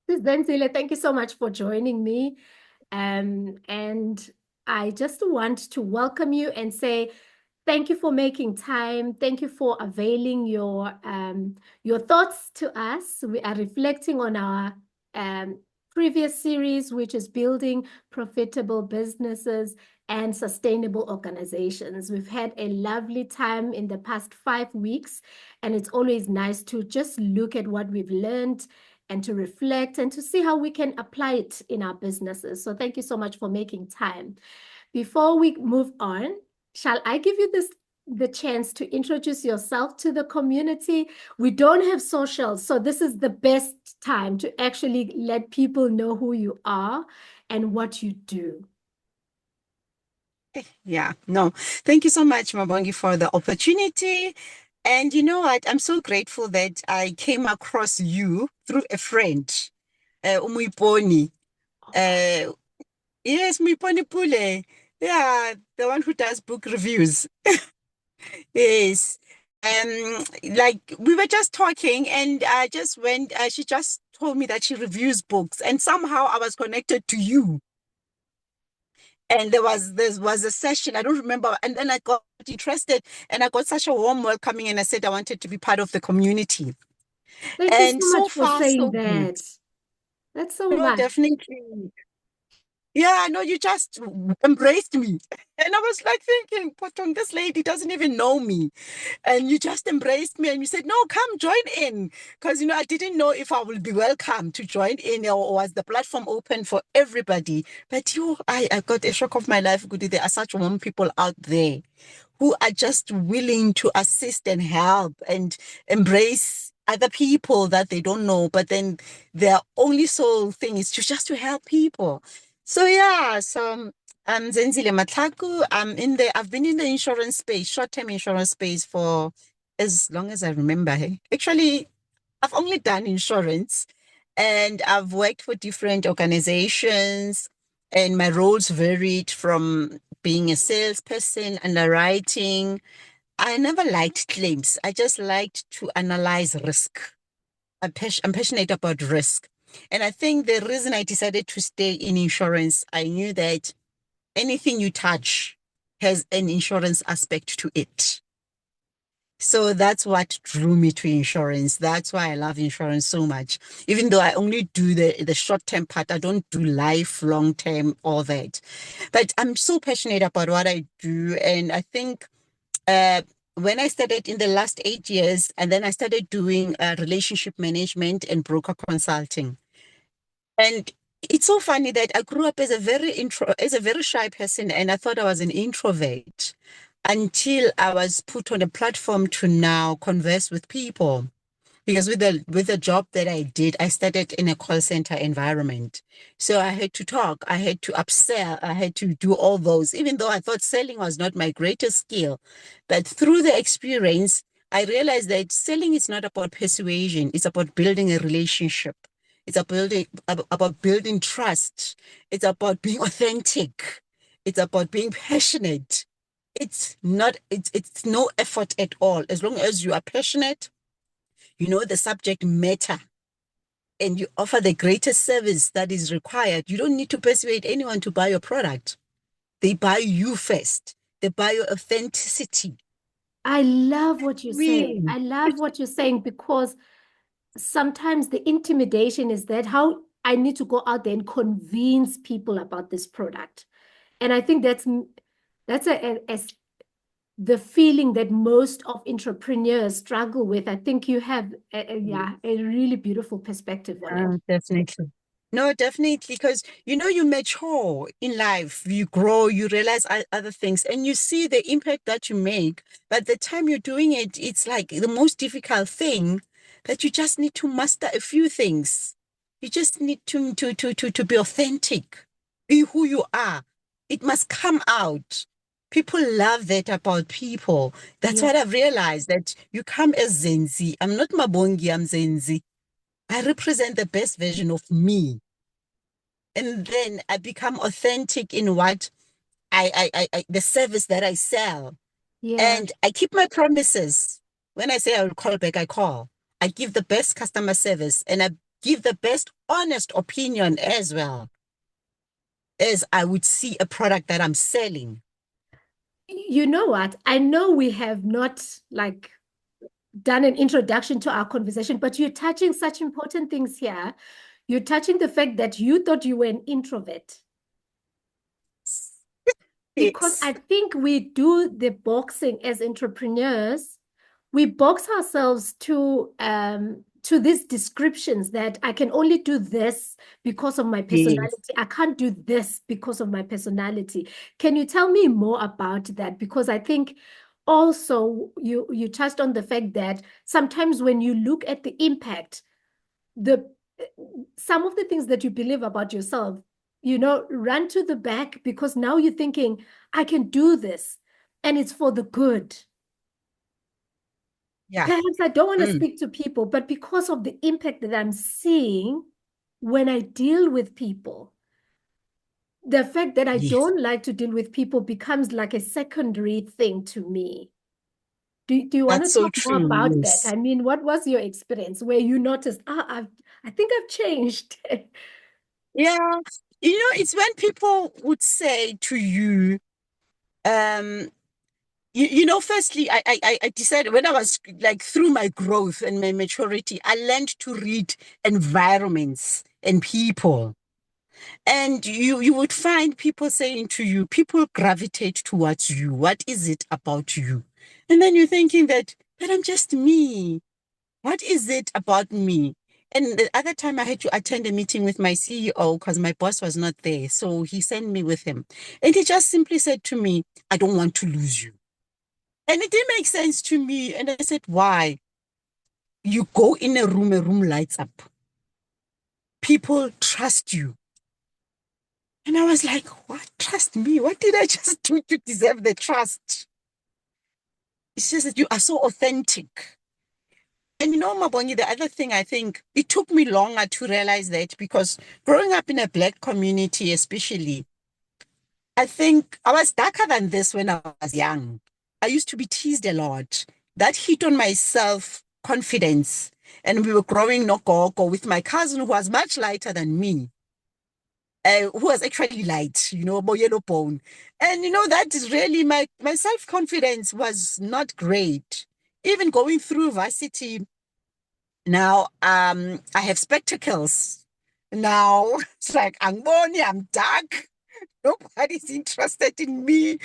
Zenzile, thank you so much for joining me. And I just want to welcome you and say thank you for making time. Thank you for availing your thoughts to us. We are reflecting on our um, previous series, which is building profitable businesses and sustainable organizations. We've had a lovely time in the past 5 weeks, and it's always nice to just look at what we've learned and to reflect and to see how we can apply it in our businesses. So thank you so much for making time. Before we move on, shall I give you the chance to introduce yourself to the community? We don't have socials, so this is the best time to actually let people know who you are and what you do. Yeah, no, thank you so much, Mabongi, for the opportunity. And you know what? I'm so grateful that I came across you through a friend, Umuiponi. Uh, yes, Muiponi Pule. Yeah, the one who does book reviews. Yes. Like we were just talking, and I just went, she just told me that she reviews books, and somehow I was connected to you. And there was a session, I don't remember, and then I got interested and I got such a warm welcoming, and I said I wanted to be part of the community. Thank you so And so much for far saying so good. that. That's so No, much. definitely. Yeah, no, you just embraced me. And I was like thinking, Potong, this lady doesn't even know me. And you just embraced me and you said, no, come join in. Because, I didn't know if I would be welcome to join in, or was the platform open for everybody. But I got a shock of my life, Goody. There are such warm people out there who are just willing to assist and help and embrace other people that they don't know, but then their only sole thing is to help people. So yeah, so I'm Zenzile Matlhaku. I've been in the insurance space, short-term insurance space for as long as I remember. Hey. Actually, I've only done insurance, and I've worked for different organizations, and my roles varied from being a salesperson, underwriting. I never liked claims. I just liked to analyze risk. I'm passionate about risk. And I think the reason I decided to stay in insurance, I knew that anything you touch has an insurance aspect to it. So that's what drew me to insurance. That's why I love insurance so much. Even though I only do the short-term part, I don't do life, long-term, all that. But I'm so passionate about what I do. And I think uh, when I started in the last 8 years, and then I started doing relationship management and broker consulting. And it's so funny that I grew up as a very shy person, and I thought I was an introvert until I was put on a platform to now converse with people. Because with the job that I did, I started in a call center environment. So I had to talk, I had to upsell, I had to do all those, even though I thought selling was not my greatest skill. But through the experience, I realized that selling is not about persuasion, it's about building a relationship. About building trust. It's about being authentic. It's about being passionate. It's no effort at all. As long as you are passionate, you know the subject matter, and you offer the greatest service that is required, you don't need to persuade anyone to buy your product. They buy you first. They buy your authenticity. I love what you're saying. Really? I love what you're saying because sometimes the intimidation is that how I need to go out there and convince people about this product. And I think that's the feeling that most of entrepreneurs struggle with. I think you have yeah, a really beautiful perspective on it. Definitely. No, definitely, because you mature in life, you grow, you realize other things, and you see the impact that you make. But the time you're doing it, it's like the most difficult thing that you just need to master a few things. You just need to be authentic, be who you are. It must come out. People love that about people. That's Yeah. what I've realized, that you come as Zenzi. I'm not Mabongi, I'm Zenzi. I represent the best version of me. And then I become authentic in what the service that I sell. Yeah. And I keep my promises. When I say I will call back, I call. I give the best customer service, and I give the best honest opinion as well as I would see a product that I'm selling. You know what? I know we have not like done an introduction to our conversation, but you're touching such important things here. You're touching the fact that you thought you were an introvert. Because Yes. I think we do the boxing as entrepreneurs. We box ourselves to these descriptions that I can only do this because of my Yes. personality. I can't do this because of my personality. Can you tell me more about that? Because I think also you touched on the fact that sometimes when you look at the impact, the some of the things that you believe about yourself, run to the back because now you're thinking, I can do this and it's for the good. Yeah. Perhaps I don't want to Mm. speak to people, but because of the impact that I'm seeing when I deal with people, the fact that I Yes. don't like to deal with people becomes like a secondary thing to me. Do you want to That's so talk more true. about that? Yes. I mean, what was your experience where you noticed, I think I've changed? Yeah. It's when people would say to you, um, firstly, I decided when I was like through my growth and my maturity, I learned to read environments and people. And you would find people saying to you, people gravitate towards you. What is it about you? And then you're thinking that, but I'm just me. What is it about me? And the other time I had to attend a meeting with my CEO because my boss was not there. So he sent me with him. And he just simply said to me, I don't want to lose you. And it didn't make sense to me. And I said, why? You go in a room lights up. People trust you. And I was like, what? Trust me? What did I just do to deserve the trust? It's just that you are so authentic. And Mabongi, the other thing I think it took me longer to realize that because growing up in a Black community, especially, I think I was darker than this when I was young. I used to be teased a lot. That hit on my self confidence. And we were growing Nokoko with my cousin who was much lighter than me, who was actually light, more yellow bone. And that is really my self confidence was not great. Even going through varsity now, I have spectacles. Now it's like I'm dark. Nobody's interested in me.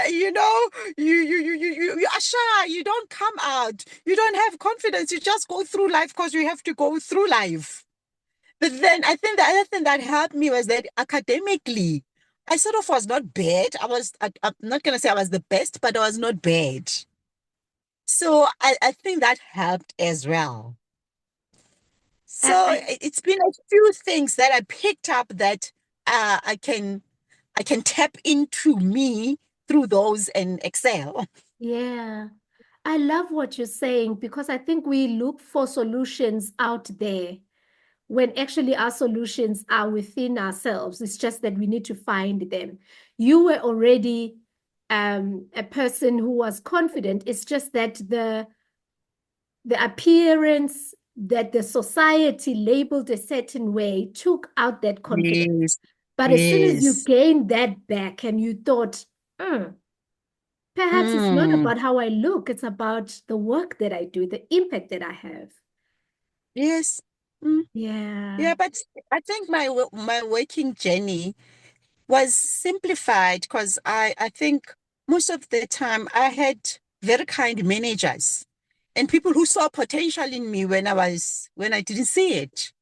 You are shy. You don't come out. You don't have confidence. You just go through life because you have to go through life. But then I think the other thing that helped me was that academically, I sort of was not bad. I'm not going to say I was the best, but I was not bad. So I think that helped as well. So I, it's been a few things that I picked up that I can tap into me through those and excel. yeah. I love what you're saying because I think we look for solutions out there when actually our solutions are within ourselves. It's just that we need to find them. You were already a person who was confident. It's just that the appearance that the society labeled a certain way took out that confidence. Yes, But as soon as you yes. gained that back and you thought, "Hmm, perhaps it's not Mm, about how I look, it's about the work that I do, the impact that I have." yes. Mm, Yeah. yeah, but I think my working journey was simplified because I think most of the time I had very kind managers and people who saw potential in me when I didn't see it.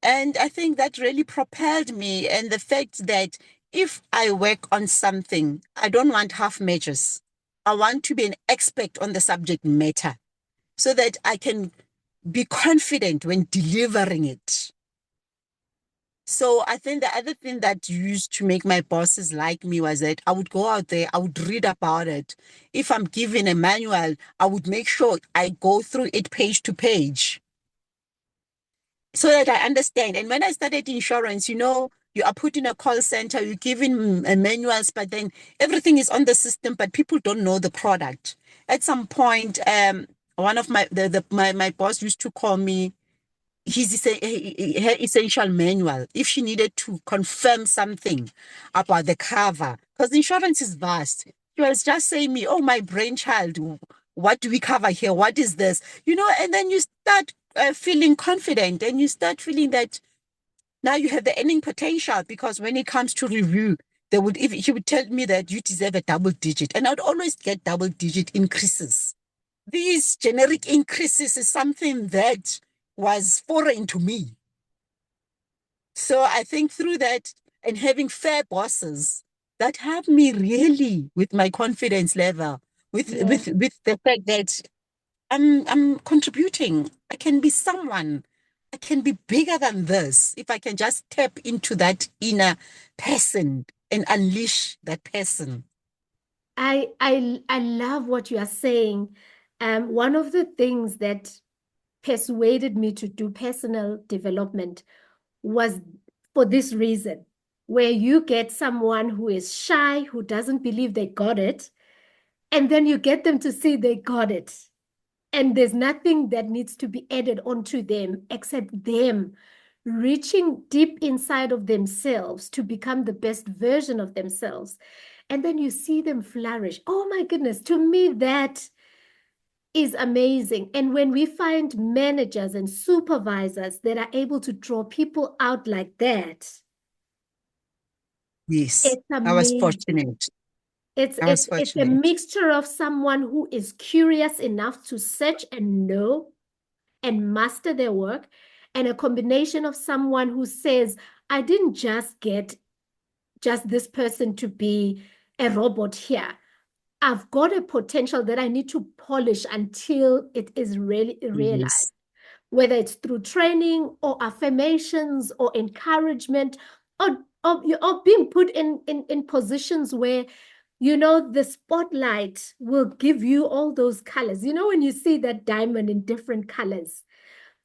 And I think that really propelled me. And the fact that if I work on something, I don't want half measures. I want to be an expert on the subject matter so that I can be confident when delivering it. So I think the other thing that used to make my bosses like me was that I would go out there, I would read about it. If I'm given a manual, I would make sure I go through it page to page so that I understand. And when I started insurance, you are put in a call center, you're given manuals, but then everything is on the system, but people don't know the product. At some point, one of my boss used to call me her essential manual if she needed to confirm something about the cover, because insurance is vast. She was just saying me, oh, my brainchild, what do we cover here? What is this? And then you start feeling confident, and you start feeling that now you have the earning potential, because when it comes to review, if he would tell me that you deserve a double digit, and I'd always get double digit increases. These generic increases is something that was foreign to me. So I think through that, and having fair bosses, that helped me really with my confidence level, with Yeah. with with the fact that I'm contributing. I can be someone. I can be bigger than this if I can just tap into that inner person and unleash that person. I love what you are saying. One of the things that persuaded me to do personal development was for this reason, where you get someone who is shy, who doesn't believe they got it, and then you get them to see they got it. And there's nothing that needs to be added onto them except them reaching deep inside of themselves to become the best version of themselves. And then you see them flourish. Oh my goodness, to me, that is amazing. And when we find managers and supervisors that are able to draw people out like that, Yes, it's I was amazing. fortunate. It's I was it's it's a fortunate. mixture of someone who is curious enough to search and know and master their work, and a combination of someone who says, I didn't just get just this person to be a robot here. I've got a potential that I need to polish until it is really realized, Yes, whether it's through training or affirmations or encouragement, or being put in positions where the spotlight will give you all those colors. When you see that diamond in different colors,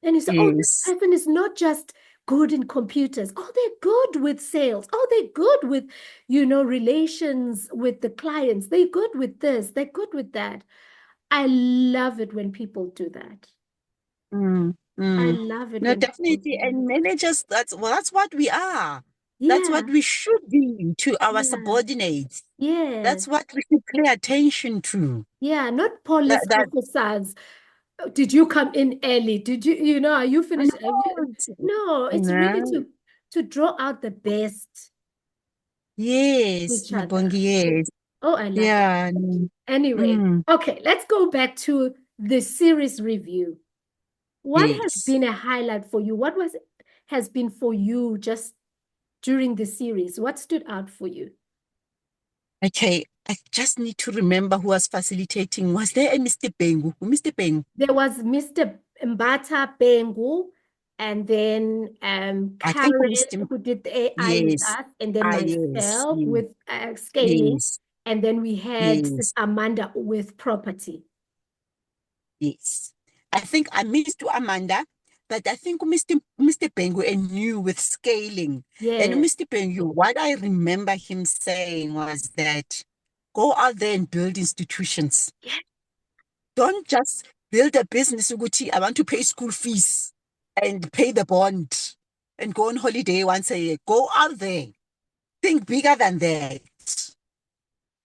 and you say, oh, this yes. person is not just good in computers. Oh, they're good with sales. Oh, they're good with, relations with the clients. They're good with this. They're good with that. I love it when people do that. Mm, I mm. love it No, when people definitely. do that. And managers, that's what we are. That's what Yeah, we should be to our yeah, subordinates. yes, That's what we should pay attention to. yeah. Not That, police that officers. Did you come in early? Did you, are you finished? no, No, it's really no. to draw out the best in Yes, each other. Ngibongi, yes. Oh, I love that. Yeah. Mm, Anyway, mm, okay, let's go back to the series review. What has yes. been a highlight for you? What has been for you just during the series? What stood out for you? Okay, I just need to remember who was facilitating. Was there a Mr. Bengu? Mr. Bengu. There was Mr. Mbata Bengu, and then I think Karen, Mr. who did the AI with Yes. us, and then Ah, yes. myself Yes. with scaling, Yes. and then we had Sis Yes. Amanda with property. Yes. I think I missed Amanda, but I think Mr. Pengu and you with scaling. And Yeah. Mr. Pengu, what I remember him saying was that go out there and build institutions. Don't just build a business, ukuthi, I want to pay school fees and pay the bond and go on holiday once a year. Go out there. Think bigger than that.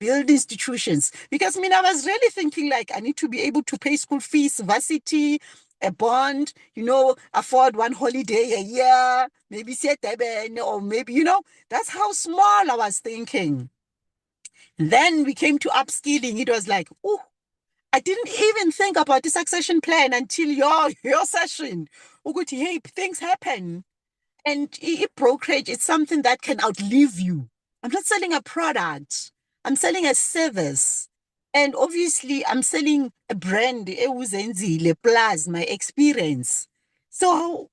Build institutions. Because I mean, I was really thinking like I need to be able to pay school fees, varsity, a bond, afford one holiday a year, maybe see a Durban, or maybe, that's how small I was thinking. Then we came to upskilling. It was like, oh, I didn't even think about the succession plan until your session. Ukuthi, hey, things happen. And brokerage is something that can outlive you. I'm not selling a product. I'm selling a service. And obviously, I'm selling a brand, Zenzile, plus my experience. So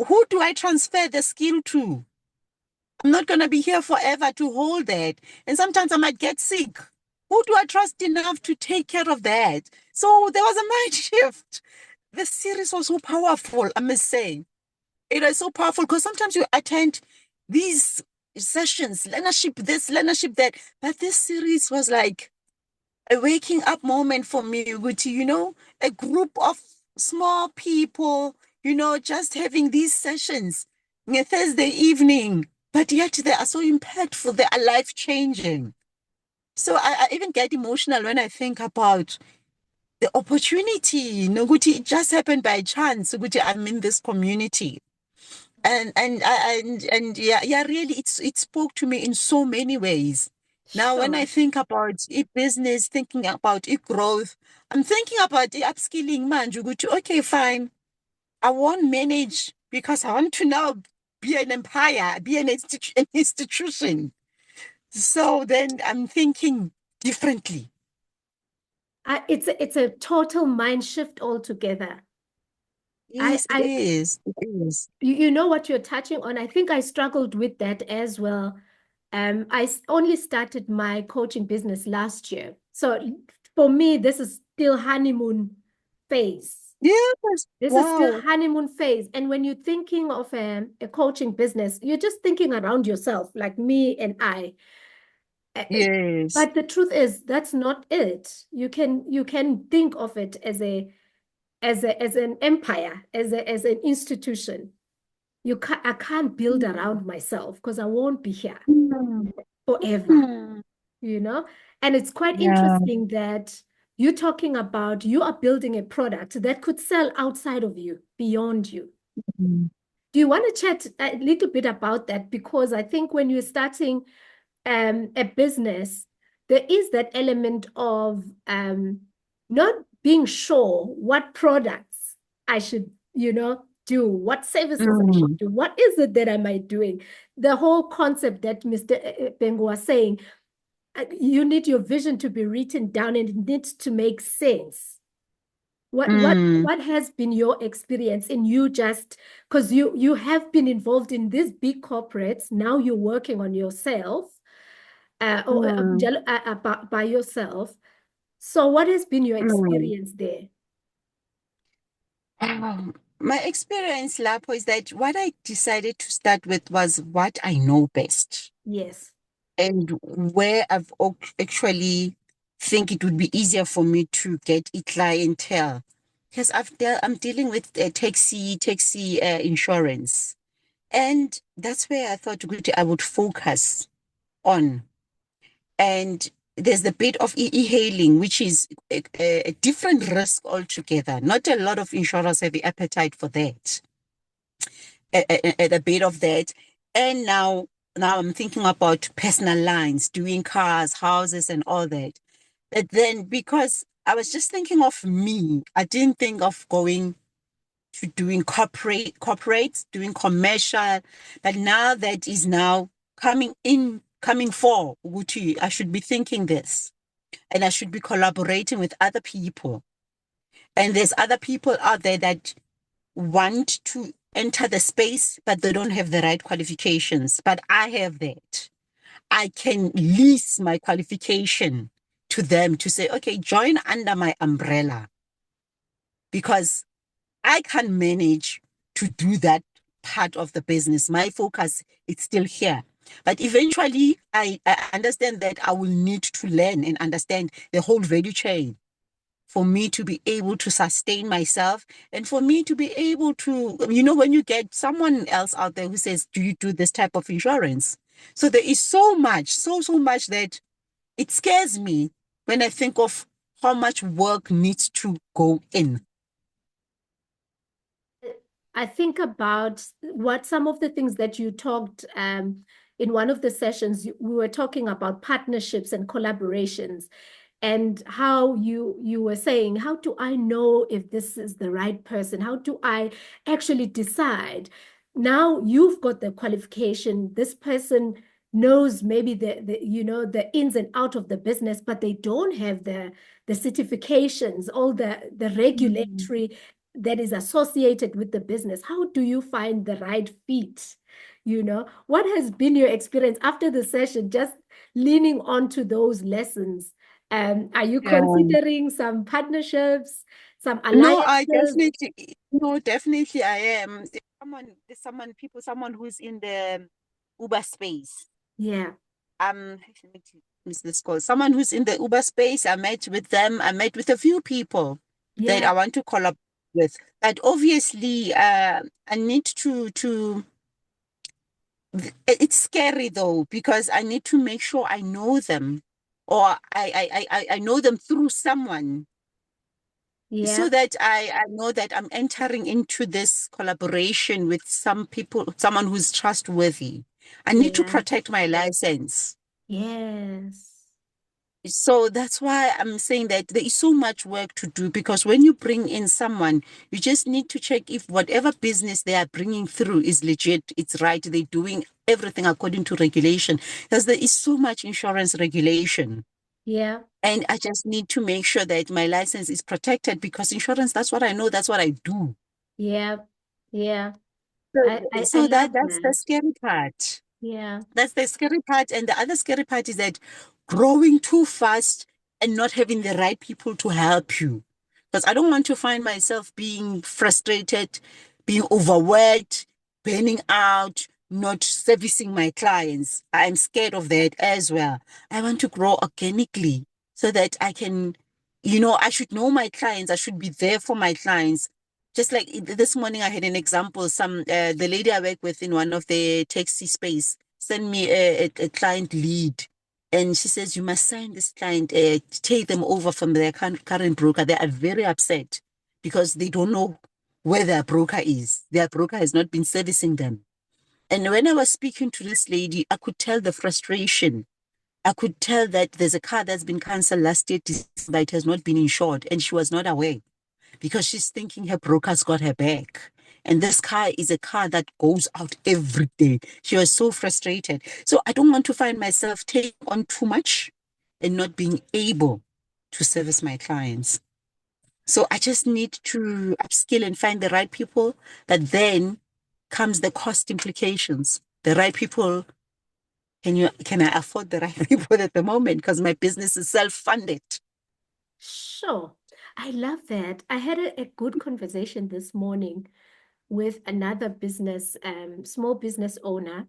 who do I transfer the skill to? I'm not going to be here forever to hold that. And sometimes I might get sick. Who do I trust enough to take care of that? So there was a mind shift. The series was so powerful, I must say. It is so powerful because sometimes you attend these sessions, leadership this, leadership that. But this series was like a waking up moment for me, which, a group of small people just having these sessions on a Thursday evening, but yet they are so impactful. They are life-changing. So I even get emotional when I think about the opportunity. Noguti, it just happened by chance. Noguti, I'm in this community. And yeah, yeah, really, it spoke to me in so many ways. Now, when I Sure. think about business, thinking about growth, I'm thinking about upskilling man. Juguti, okay, fine. I won't manage because I want to now be an empire, be an institution. So then I'm thinking differently. It's a total mind shift altogether. I Yes, it I is. It is. you know what you're touching on. I think I struggled with that as well. Only started my coaching business last year. So for me, this is still honeymoon phase. Yes. This is still Wow. honeymoon phase. And when you're thinking of a coaching business, you're just thinking around yourself, like me and I. Uh, uh, Yes. But the truth is, that's not it. You can think of it as an empire, as an institution. I can't build Mm. around myself because I won't be here Mm. forever, Mm. you know? And it's quite Yeah. interesting that you're talking about you are building a product that could sell outside of you, beyond you. Mm. Do you want to chat a little bit about that? Because I think when you're starting a business, there is that element of not being sure what products I should, do, what services I should Mm. do, what is it that am I doing? The whole concept that Mr. Bengo was saying, you need your vision to be written down and it needs to make sense. What what Mm. what has been your experience in you just because you have been involved in these big corporates, now you're working on yourself or Mm. by yourself. So what has been your Mm. experience there? My experience, Lapo, is that what I decided to start with was what I know best Yes. and where actually think it would be easier for me to get a clientele. Because I'm dealing with taxi insurance. And that's where I thought good I would focus on. And there's the bit of e-hailing, which is a different risk altogether. Not a lot of insurers have the appetite for that. A bit of that. And now I'm thinking about personal lines, doing cars, houses, and all that. But then because I was just thinking of me, I didn't think of going to doing corporates, doing commercial. But now that is now coming for Uguti, I should be thinking this. And I should be collaborating with other people. And there's other people out there that want to enter the space, but they don't have the right qualifications. But I have that. I can lease my qualification to them to say, okay, join under my umbrella because I can manage to do that part of the business. My focus is still here. But eventually, I understand that I will need to learn and understand the whole value chain for me to be able to sustain myself and for me to be able to, when you get someone else out there who says, do you do this type of insurance? So there is so much, so much that it scares me when I think of how much work needs to go in. I think about what some of the things that you talked in one of the sessions, we were talking about partnerships and collaborations and how you were saying, how do I know if this is the right person? How do I actually decide? Now you've got the qualification. This person knows maybe the ins and out of the business, but they don't have the certifications, all the Mm. regulatory that is associated with the business. How do you find the right fit? What has been your experience after the session, just leaning on to those lessons? Are you Yeah. considering some partnerships, some No, I alliances? definitely, no, definitely I am. Someone who's in the Uber space. Yeah, Let me miss this call. Someone who's in the Uber space. I met with them. I met with a few people that yeah. I want to collaborate. with. But obviously, I need to it's scary though, because I need to make sure I know them, or I know them through someone, Yeah, so that I know that I'm entering into this collaboration with some people, someone who's trustworthy. I need to yeah, protect my license. yes, So that's why I'm saying that there is so much work to do, because when you bring in someone, you just need to check if whatever business they are bringing through is legit, it's right, they're doing everything according to regulation. Because there is so much insurance regulation. yeah, And I just need to make sure that my license is protected, because insurance, that's what I know, that's what I do. yeah, yeah. I So love that's the that. scary part. Yeah, That's the scary part. And the other scary part is that growing too fast and not having the right people to help you. Because I don't want to find myself being frustrated, being overworked, burning out, not servicing my clients. I'm scared of that as well. I want to grow organically so that I can, I should know my clients. I should be there for my clients. Just like this morning, I had an example. The lady I work with in one of the taxi space sent me a client lead, and she says you must sign this client, take them over from their current broker. They are very upset because they don't know where their broker is. Their broker has not been servicing them. And when I was speaking to this lady, I could tell the frustration. I could tell that there's a car that's been cancelled last year, but it has not been insured, and she was not aware, because she's thinking her broker's got her back. And this car is a car that goes out every day. She was so frustrated. So I don't want to find myself taking on too much and not being able to service my clients. So I just need to upskill and find the right people, that then comes the cost implications. The right people, can I afford the right people at the moment? Because my business is self-funded. sure. I love that. I had a good conversation this morning with another business, small business owner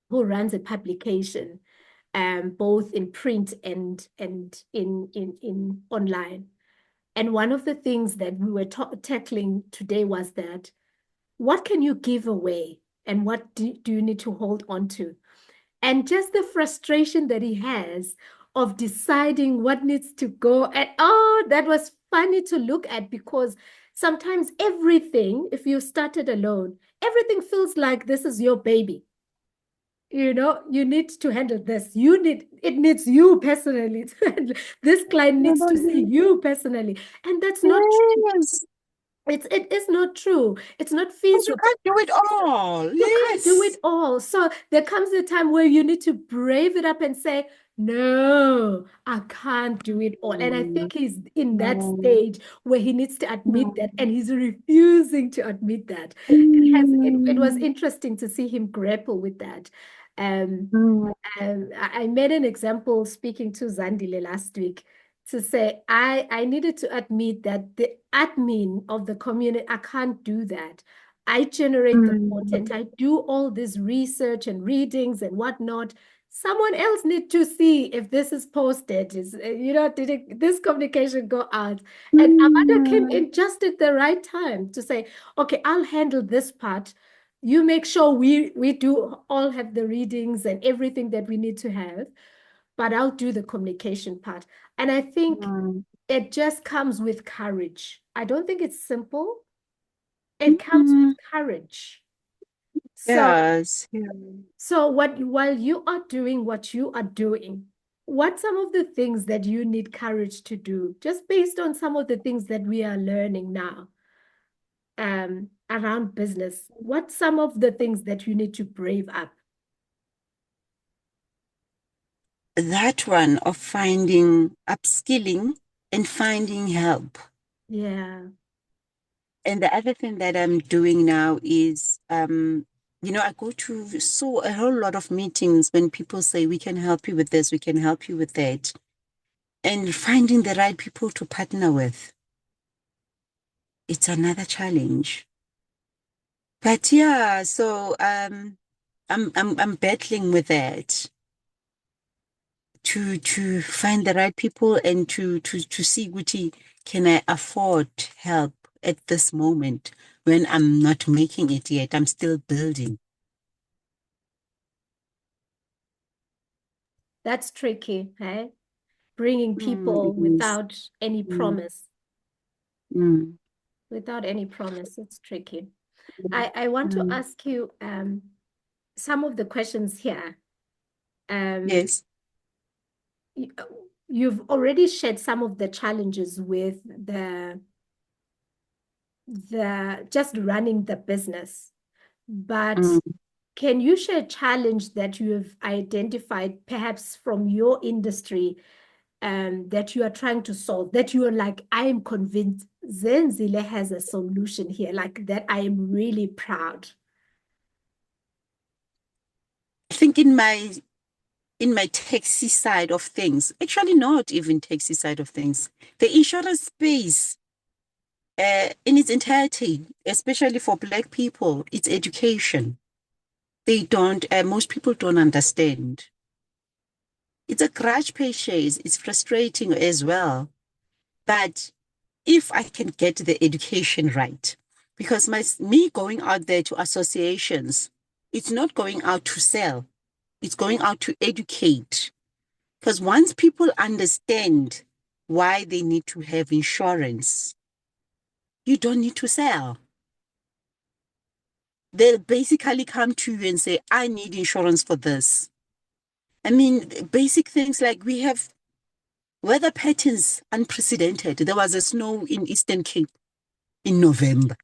who runs a publication, both in print and in online. And one of the things that we were tackling today was that what can you give away and what do you need to hold on to? And just the frustration that he has of deciding what needs to go. And oh, that was funny to look at, because sometimes everything, if you started alone, everything feels like this is your baby. You need to handle this. It needs you personally to handle. This client needs to see you personally. And that's not true. Yes. It is not true. It's not Because you feasible. can't do it all. You can't do it Yes. all. So there comes a time where you need to brave it up and say, no, I can't do it all. And I Mm, think he's in that mm, stage where he needs to admit that, mm, and he's refusing to admit that. It was mm, interesting to see him grapple with that. Um, mm, I made an example speaking to Zandile last week to say I needed to admit that the admin of the community, I can't do that. I generate the content. mm, I do all this research and readings and whatnot. Someone else need to see if this is posted. Did this communication go out? And Amanda came mm, in just at the right time to say, okay, I'll handle this part. You make sure we do all have the readings and everything that we need to have, but I'll do the communication part. And I think mm, it just comes with courage. I don't think it's simple. It comes with mm. courage. So, Yes. Yeah. while you are doing what you are doing, what some of the things that you need courage to do, just based on some of the things that we are learning now, around business, what some of the things that you need to brave up? That one of finding, upskilling and finding help. Yeah. And the other thing that I'm doing now is, I go to a whole lot of meetings when people say, we can help you with this, we can help you with that. And finding the right people to partner with, it's another challenge. But yeah, so I'm battling with that, to find the right people, and to see Guti, can I afford help at this moment when I'm not making it yet. I'm still building. That's tricky, hey? Bringing It people is. without any Mm, promise. mm, Without any promise, it's tricky. mm, I want to mm. ask you some of the questions here. Um, Yes. you, you've already shared some of the challenges with the just running the business, but Mm. can you share a challenge that you have identified, perhaps from your industry, that you are trying to solve, that you are like, I am convinced Zenzile has a solution here, like that I am really proud. I think in my taxi side of things, actually not even taxi side of things, the insurance space in its entirety, especially for Black people, it's education. Most people don't understand. It's a grudge purchase. It's frustrating as well. But if I can get the education right, because me going out there to associations, it's not going out to sell. It's going out to educate. Because once people understand why they need to have insurance, you don't need to sell. They'll basically come to you and say, I need insurance for this. I mean, basic things like we have weather patterns unprecedented. There was a snow in Eastern Cape in November,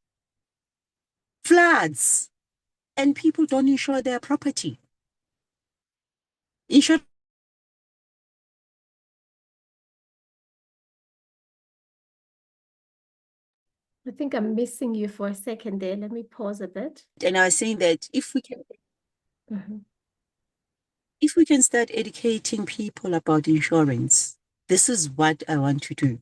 floods, and people don't insure their property. Insure, I think I'm missing you for a second there. Let me pause a bit. and I was saying that Mhm. if we can start educating people about insurance, this is what I want to do.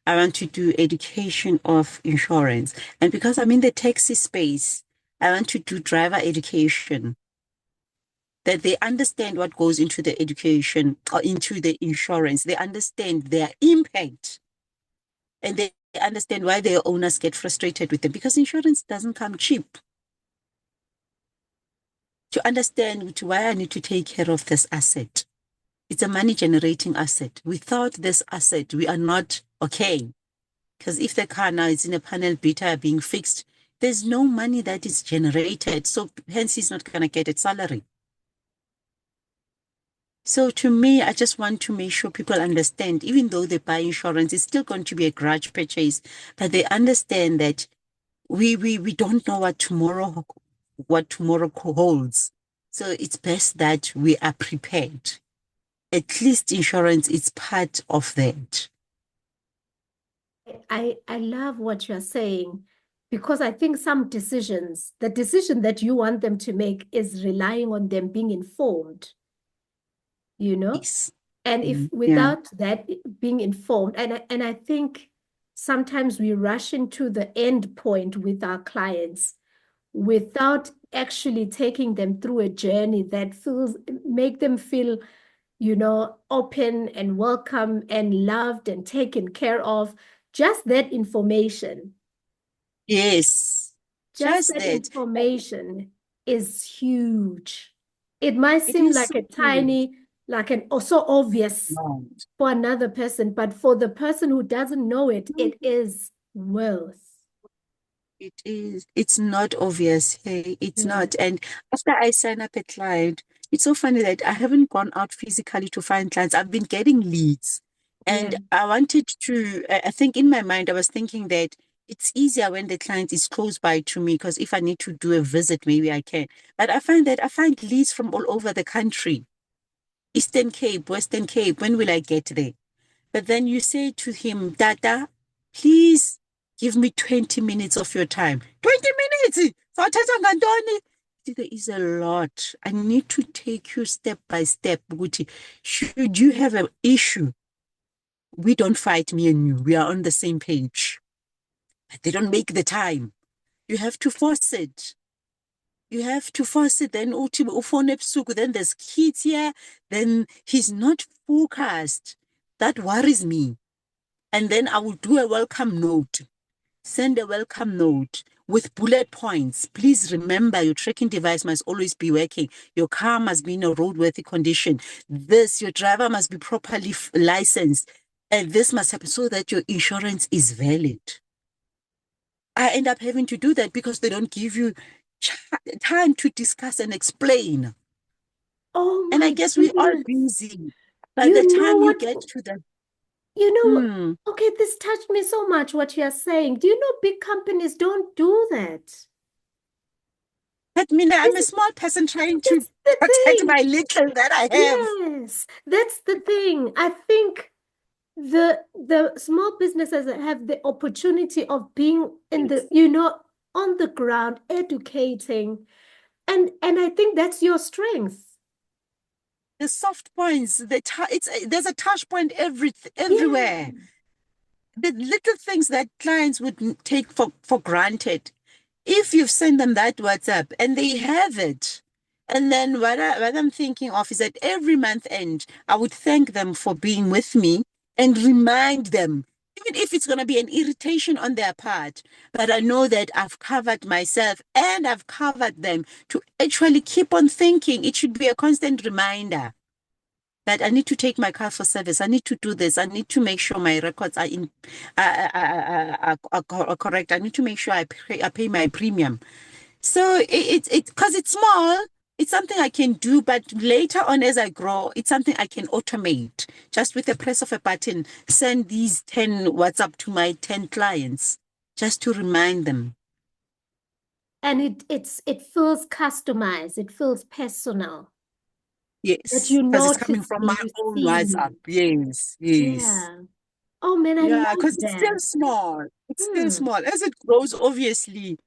I want to do education of insurance. And because I'm in the taxi space, I want to do driver education, that they understand what goes into the education or into the insurance. They understand their impact and they understand why their owners get frustrated with them because insurance doesn't come cheap. To understand why I need to take care of this asset. It's a money generating asset. Without this asset, we are not okay. Because if the car now is in a panel beater being fixed, there's no money that is generated. So hence he's not going to get a salary. So to me, I just want to make sure people understand, even though they buy insurance, it's still going to be a grudge purchase, but they understand that we don't know what tomorrow holds. So it's best that we are prepared. At least insurance is part of that. I love what you're saying because I think some decisions, the decision that you want them to make is relying on them being informed, you know? Yes. And if Yeah. without that being informed, and I think sometimes we rush into the end point with our clients without actually taking them through a journey that feels make them feel, open and welcome and loved and taken care of. Just that information, Yes. just Just that that. information is huge. It might It seem is like so a huge. tiny, like an also obvious Right. for another person, but for the person who doesn't know it, it is worth. It is. It's not obvious. Hey, it's Yeah, not. And after I sign up a client, it's so funny that I haven't gone out physically to find clients. I've been getting leads. yeah, And I wanted to, I think in my mind, I was thinking that it's easier when the client is close by to me because if I need to do a visit, maybe I can. But I find that I find leads from all over the country. Eastern Cape, Western Cape. When will I get there? But then you say to him, Tata, please give me 20 minutes of your time. 20 minutes! Sawuthatha ngantoni? There is a lot. I need to take you step by step. Ukuthi, should you have an issue, we don't fight, me and you. We are on the same page. But they don't make the time. You have to force it. You have to force it. Then uthi ufone ebusuku, then there's kids here. Then he's not focused. That worries me. And then I will do a welcome note. send a welcome note with bullet points. Please remember your tracking device must always be working. Your car must be in a roadworthy condition. Your driver must be properly licensed. And this must happen so that your insurance is valid. I end up having to do that because they don't give you time to discuss and explain. Oh And I my guess we are goodness. busy. By the You know time you what? get to the, You know, hmm, okay, this touched me so much what you're saying. Do you know big companies don't do that? that means I'm This a small person trying to that's the protect thing. my little that I have. Yes, that's the thing. I think the small businesses that have the opportunity of being in the, Yes. on the ground, educating, and I think that's your strength. The soft points, there's a touch point Yeah, everywhere. The little things that clients would take for granted. If you've sent them that WhatsApp and they have it, and then what I'm thinking of is that every month end, I would thank them for being with me and remind them, even if it's going to be an irritation on their part, but I know that I've covered myself and I've covered them to actually keep on thinking. It should be a constant reminder that I need to take my car for service. I need to do this. I need to make sure my records are are correct. I need to make sure I pay my premium. So because it's small, it's something I can do, but later on as I grow, it's something I can automate. Just with the press of a button, send these 10 WhatsApp to my 10 clients just to remind them. and it feels customized. It feels personal. That Yes, you because it's coming notice from my when you own see WhatsApp. me. Yes, yes. Yeah. Oh man, I Yeah, love because it's still that. small. It's still Hmm. small. As it grows, obviously,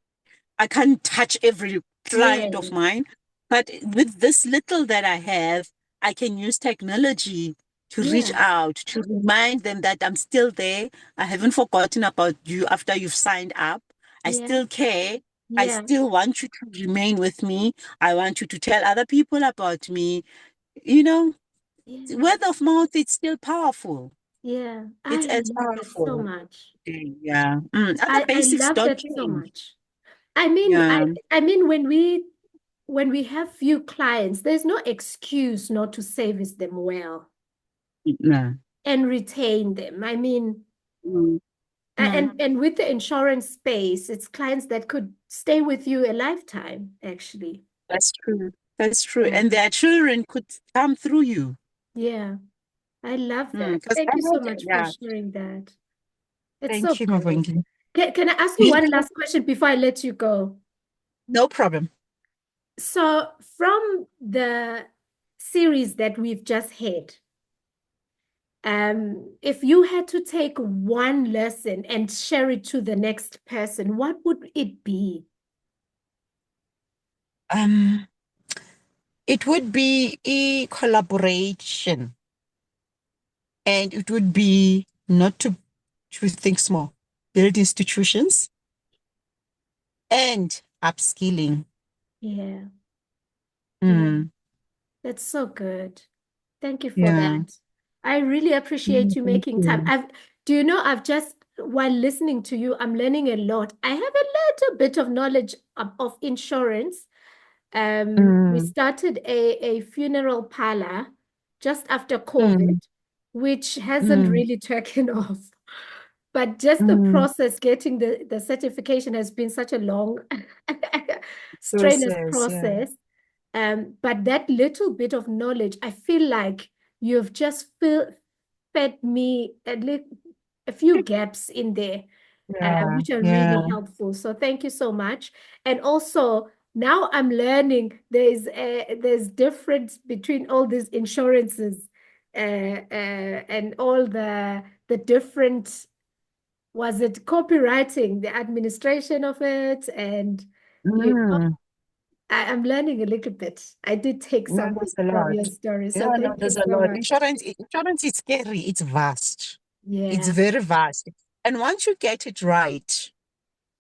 I can't touch every client of Yes. mine, but with this little that I have, I can use technology to reach Yeah. out, to remind them that I'm still there. I haven't forgotten about you after you've signed up. I Yeah. still care. I Yeah. still want you to remain with me. I want you to tell other people about me. You know, Yeah. word of mouth, it's still powerful. Yeah. It's I as love that so powerful. much. Yeah. Other I basics love don't that so change. much. I mean, Yeah. I mean when we have few clients, there's no excuse not to service them well No. and retain them. I mean, Mm. Mm. and with the insurance space, it's clients that could stay with you a lifetime, actually. That's true. That's true. Yeah. And their children could come through you. Yeah. I love that. Because Thank I you so had, much for yeah. sharing that. It's so Thank you, good. Mavungi. Can I ask you one last question before I let you go? No problem. So, from the series that we've just had, if you had to take one lesson and share it to the next person, what would it be? Um, it would be a collaboration, and it would be not to think small, build institutions and upskilling. Yeah, yeah, Mm. that's so good. Thank you for Yeah. that. I really appreciate Mm, you thank making time. you. Do you know, while listening to you, I'm learning a lot. I have a little bit of knowledge of insurance. We Mm. started a funeral parlor just after Mm. COVID, which hasn't Mm. really taken off. But just the Mm. process, getting the certification has been such a long, strenuous Process, yeah. process. But that little bit of knowledge, I feel like you've just fed me a few gaps in there, Yeah, which are really yeah. helpful. So thank you so much. And also now I'm learning there's difference between all these insurances and all the different, was it copywriting, the administration of it, and you know, Mm. I'm learning a little bit. I did take No, something there's a from lot. your story, Yeah, so no, thank you there's a so lot. much. Insurance is scary. It's vast. It's Yeah, very vast. And once you get it right,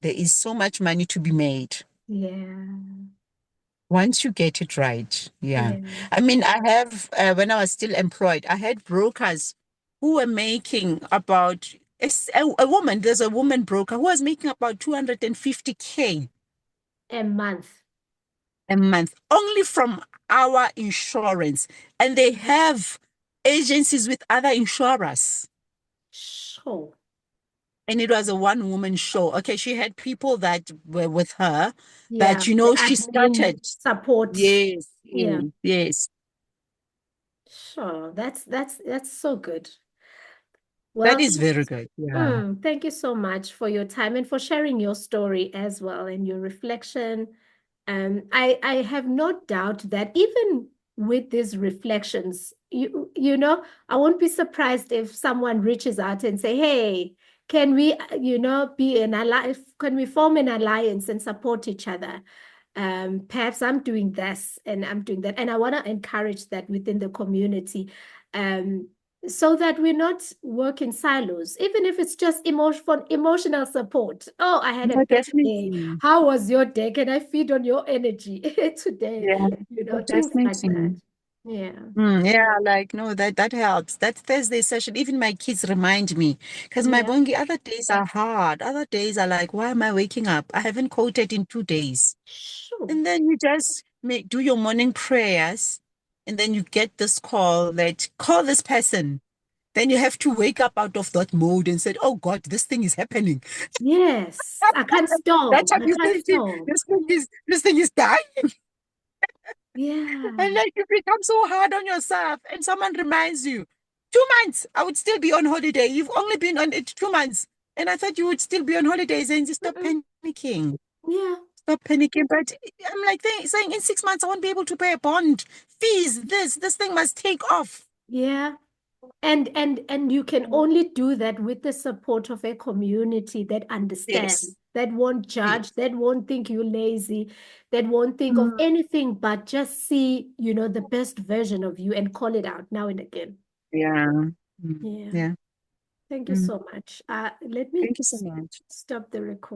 there is so much money to be made. yeah, Once you get it right, yeah. yeah, I mean, I have, when I was still employed, I had brokers who were making about a woman, there's a woman broker who was making about 250K A month. a month only from our insurance. And they have agencies with other insurers. Sure. And it was a one woman show. Okay, she had people that were with her, Yeah. but The she admin started. support. Yes, Yeah. yes, yes. Sure. That's so good. That Well, is very good. Yeah. thank you so much for your time and for sharing your story as well and your reflection. I have no doubt that even with these reflections, I won't be surprised if someone reaches out and say, "Hey, can we, be an alliance? Can we form an alliance and support each other?" Perhaps I'm doing this and I'm doing that, and I want to encourage that within the community. Um, so that we're not work in silos, even if it's just emotional support. Oh, I had a No, bad day. definitely. How was your day? Can I feed on your energy today? Yeah, no, Things like that. definitely. Yeah. Yeah, like no, that helps. That Thursday session, even my kids remind me because my Yeah. bongi other days are hard. Other days are like, why am I waking up? I haven't quoted in 2 days. Sure. And then you just do your morning prayers, and then you get this call that call this person. Then you have to wake up out of that mode and say, "Oh God, this thing is happening." Yes. I can't That stop. time I you're can't thinking, stop. this thing is dying. Yeah. And like you become so hard on yourself, and someone reminds you, 2 months, I would still be on holiday. You've only been on it 2 months. And I thought you would still be on holidays and just stop Mm-mm. panicking. Yeah. Stop panicking. But I'm like saying in 6 months I won't be able to pay a bond. Fees, this thing must take off. Yeah. And you can only do that with the support of a community that understands, Yes. that won't Yes. judge, that won't think you lazy, that won't think of Mm, anything but just see, the best version of you and call it out now and again. yeah. Mm, Yeah. yeah. Thank you Mm. so much. Let me Thank you so much. stop the recording.